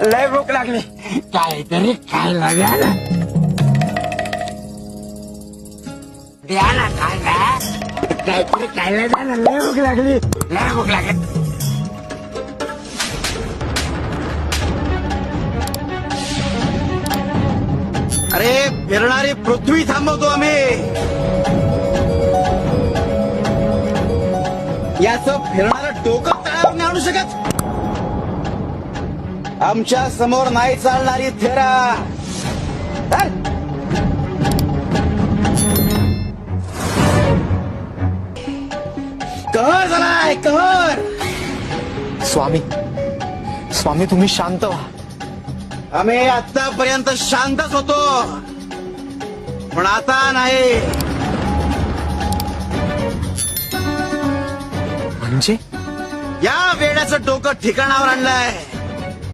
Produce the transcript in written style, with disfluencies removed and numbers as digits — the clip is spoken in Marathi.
लय भूक लागली काहीतरी खायला द्या ना. द्या ना खायला काहीतरी खायला द्या ना. लय भूक लागली लय भूक लागली. अरे फिरणारी पृथ्वी थांबवतो आम्ही. याचं फिरणारं डोकं तळावर नाही आणू शकत. आमच्या समोर नाही चालणारी थेरा. धर. कहर झालाय कहर. स्वामी स्वामी तुम्ही शांत व्हा. आम्ही आतापर्यंत शांतच होतो पण आता नाही. म्हणजे या वेड्याचं डोकं ठिकाणावर आणलंय.